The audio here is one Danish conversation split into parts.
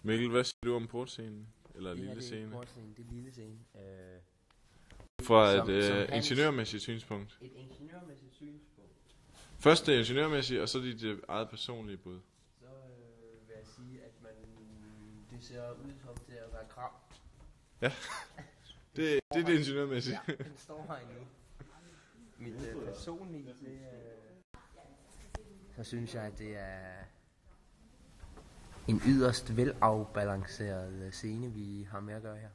Mikkel, hvad siger du om portscenen? Eller lille scene? Det er portscene, det er lille scene. Fra et ingeniørmæssigt synspunkt. Et ingeniørmæssigt synspunkt. Først det ingeniørmæssige, og så dit eget personlige bud. Så vil jeg sige, at det ser ud som til at være kram. Ja, det er det ingeniørmæssige. Ja, den står her endnu. Mit personlige, så synes jeg, at det er en yderst velafbalanceret scene, vi har med at gøre her.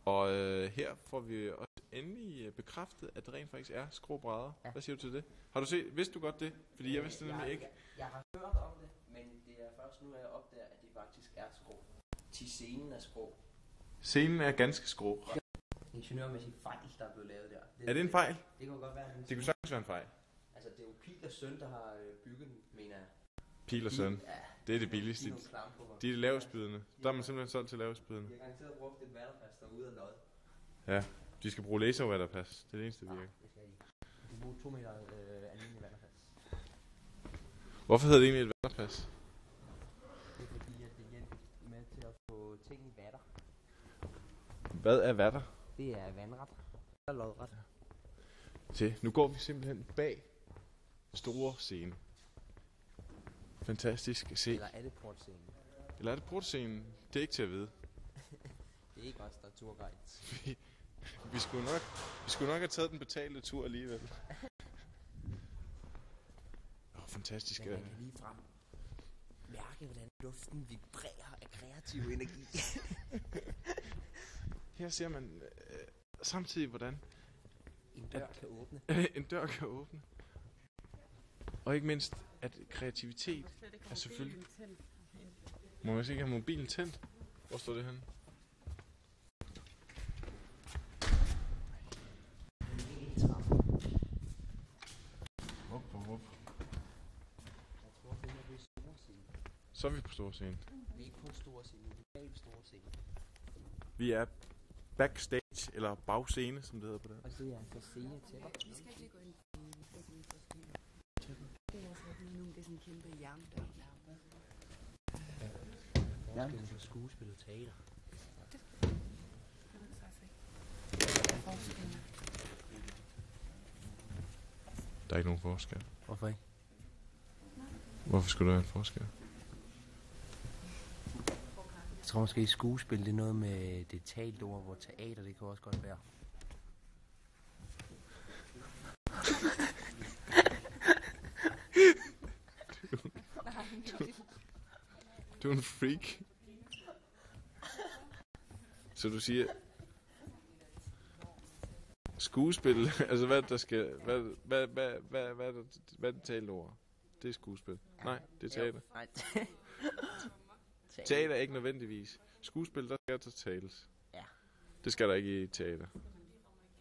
Og her får vi også endelig bekræftet, at det rent faktisk er skråbrædder. Ja. Hvad siger du til det? Har du set, vidste du godt det? Fordi jeg vidste det nemlig ikke. Jeg har hørt om det, men det er først nu, at jeg opdager, at det faktisk er skrå. Til scenen er skrå. Scenen er ganske skrå. Ja. Ingeniørmæssig fejl, der er blevet lavet der. Er det en fejl? Det kunne godt være en Det kunne sagtens være en fejl. Altså, det er jo Pihl og Søn, der har bygget den, mener jeg. Pihl og Søn. Ja, det er det billigste. De er lavestbydende. Der er man simpelthen solgt til lavestbydende. De har garanteret brugt et vatterpas derude af lod. Ja, de skal bruge laservatterpas. Det er det eneste, der virker. Det skal de. De bruger 2 meter almindelig vatterpas. Hvorfor hedder det egentlig et vatterpas? Det er fordi, at det hjælper med til at få ting i vatter. Hvad er vatter? Det er vandret. Og lodret. Nu går vi simpelthen bag store scene. Fantastisk at se. Eller er det portscenen? Eller er det portscenen? Det er ikke til at vide. Det er ikke os, der er turguides. Vi skulle nok have taget den betalte tur alligevel. Fantastisk. Ja, man kan lige frem mærke, hvordan luften vibrerer af kreativ energi. Her ser man samtidig, hvordan en dør kan åbne. En dør kan åbne. Og ikke mindst, at kreativitet er selvfølgelig... Må man ikke have mobilen tændt? Hvor står det henne? Hop. Så er vi på store scene. Vi er ikke på store scene, vi er på store scene. Vi er backstage, eller bagscene, som det hedder på det. Og det er altså scene til. Vi skal ikke gå ind det er altså lige nu, det er sådan en kæmpe jerndør. Forskellen på skuespil og teater. Der er ikke nogen forskel. Hvorfor ikke? Hvorfor skulle der være en forskel? Jeg tror måske, skuespil det er noget med det talte ord, hvor teater det kan også godt være. Du er en freak. Så du siger skuespil, altså hvad der skal, hvad er det talte ord? Det er skuespil. Nej, det er teater. Nej. Teater er ikke nødvendigvis. Skuespil, der skal der tales. Ja. Det skal der ikke i teater.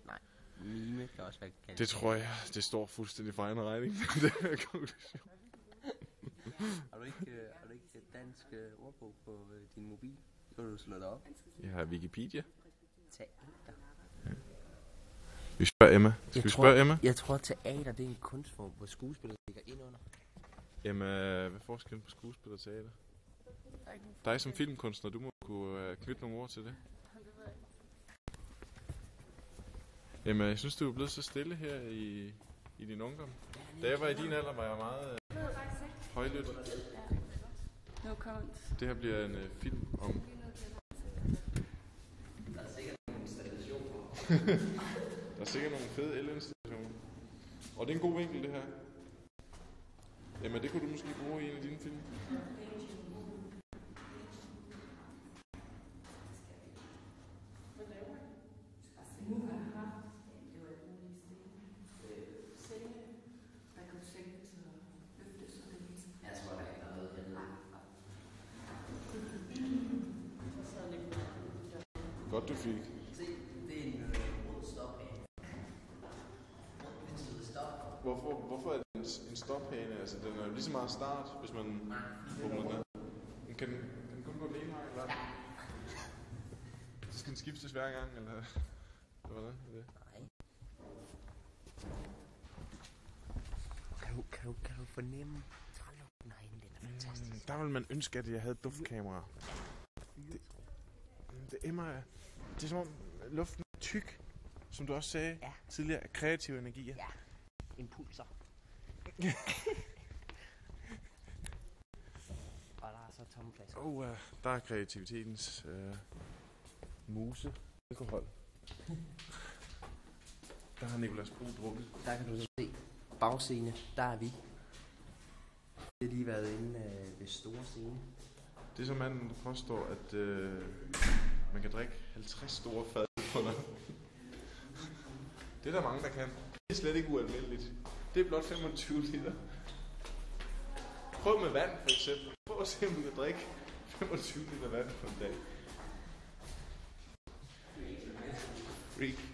Nej. Mime kan også være kaldt. Det tror jeg, det står fuldstændig for egen regning. Det er konklusion. Har du ikke dansk ordbog på din mobil? Så kan du slå det op. Jeg har Wikipedia. Teater. Ja. Vi spørger Emma. Skal vi spørge Emma? Jeg tror, teater det er en kunstform, hvor skuespillet ligger ind under. Emma, hvad er forskellen på skuespil og teater? Dig som filmkunstner, du må kunne knytte nogle ord til det. Emma, jeg synes, du er blevet så stille her i din ungdom. Da jeg var i din alder, var jeg meget højlydt. No comments. Det her bliver en film om... Der er sikkert nogle installationer. Der er sikkert nogle fede elinstallationer. Og det er en god vinkel, det her. Emma, det kunne du måske bruge i en af dine film. Godt du fik. Se, det er en rød stophane. Hvorfor er det en stophane? Altså, den er jo lige så meget start, hvis man åbner den. Men kan den kun gå den ene vej, eller? Så skal den skiftes hver gang, eller hvordan er det? Nej. Kan du fornemme trælugten herinde? Den er fantastisk. Der vil man ønske, at jeg havde et duftkamera. det emmer af... Det er som om luften er tyk, som du også sagde tidligere, af kreative energier. Ja. Impulser. Og der er så tomme flasker. Der er kreativitetens muse. Alkohol. Der har Nicolas Bro drukket. Der kan du så se bagscene. Der er vi. Det har lige været inde ved store scene. Det er som manden, der påstår, at man kan drikke 50 store fad på noget. Det er der mange, der kan. Det er slet ikke ualmindeligt. Det er blot 25 liter. Prøv med vand, for eksempel. Prøv at se, om du kan drikke 25 liter vand på en dag. Freak.